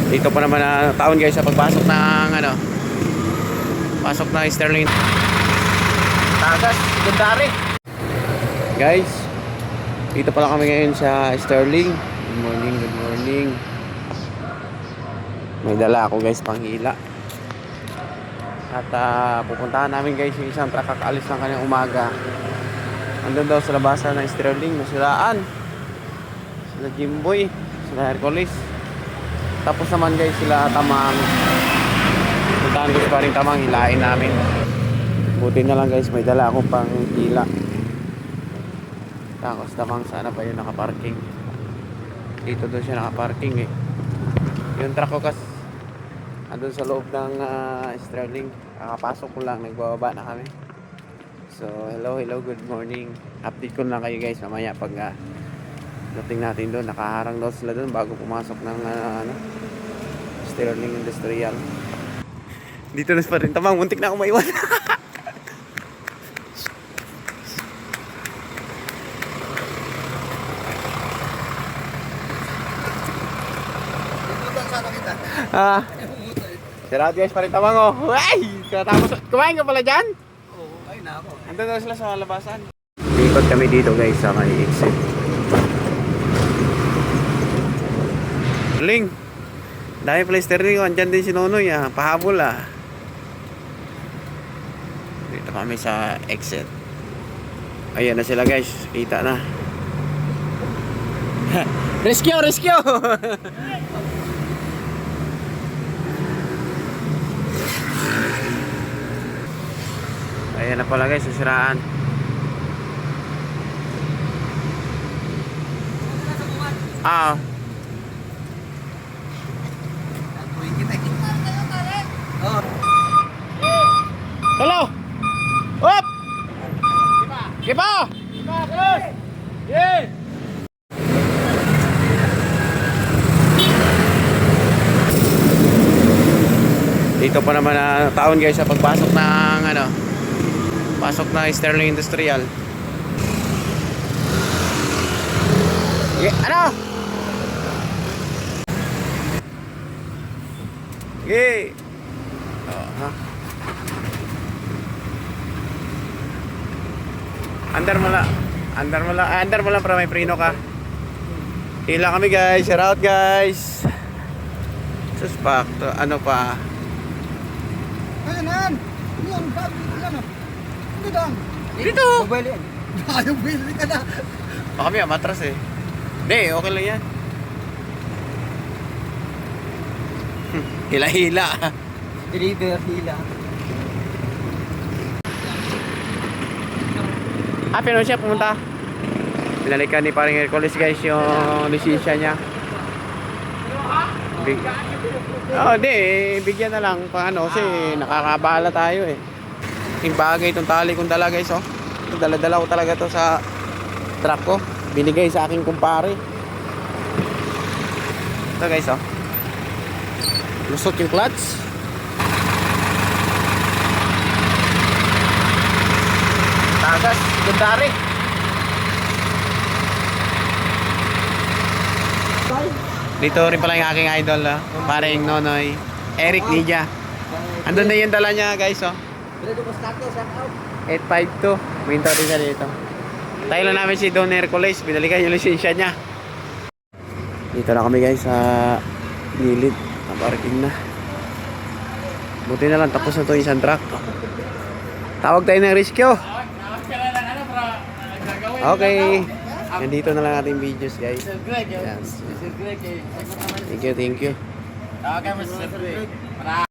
Dito pa naman na taon guys sa pagpasok ng pasok ng Sterling. Tagas, Gandari. Guys, dito pala kami ngayon sa Sterling. Good morning, good morning. May dala ako guys panghila. At pupuntahan namin guys yung isang truck kakaalis ng kanyang umaga. Andun daw sa labasan ng Sterling, nasilaan. Sila Jimboy, sila Hercules. Tapos naman guys sila Tamang. Puntahan ko pa rin Tamang, hilain namin. Buti na lang guys, may dala akong pang hila. Tapos Tamang, sana pa yun nakaparking. Dito doon siya nakaparking eh. Yung truck ko kasi andun sa loob ng Sterling. Kakapasok ko lang, nagbababa na kami. So hello, good morning. Update ko na kayo guys mamaya pag dating natin doon. Nakaharang daw sila doon bago pumasok ng Sterling Industrial. Dito na pa rin Tamang, muntik na ako maiwan. Shout guys pa rin Tamang oh. Ay! Katapos, kumain ka pala dyan? Oo, ayun na ako. Andun na sila sa labasan. Ikot kami dito guys sa may exit. Ling! Dahil pala Sterling, andyan din si Nonoy pahabol Dito kami sa exit. Ayan na sila guys, kita na. Rescue! Ayan na pala guys, sisiraan. Hello! Up! Kipa! Terus! Yeah! Dito pa naman na taon guys sa pagpasok ng pasok na Sterling Industrial. Yeah, Yay! Andar mo lang para may preno ka. Hila kami guys, shout out guys. Suspect, ano pa? Ayan. Yan, babi lang Hindi dang. Dito. Mobile yan. Ayaw bili ka na. Baka may matras eh. Hindi, okay lang yan. Hila-hila. Deliver hila. Pero siya pumunta. Pinalikan ni paring Hercules guys yung lisensya niya. Hindi, bigyan na lang pang kasi nakakabala tayo eh. Yung bagay itong tali kong dala guys oh. Dala-dala ko talaga to sa truck ko. Binigay sa aking kumpare. Ito guys oh. Lusot yung clutch. Tagas, Gandari. Dito rin pala yung aking idol paring Nonoy Eric Nidia. Andun na yung dala niya guys oh. 852. Minto din siya dito. Tayo lang namin si Don Hercules. Binalikan yung lisensya niya. Dito na kami guys sa gilid. Parking na. Buti na lang tapos na to yung isang truck. Tawag tayo ng rescue. Okay. Nandito na lang ating videos guys. Yes. Thank you. Okay, Mr.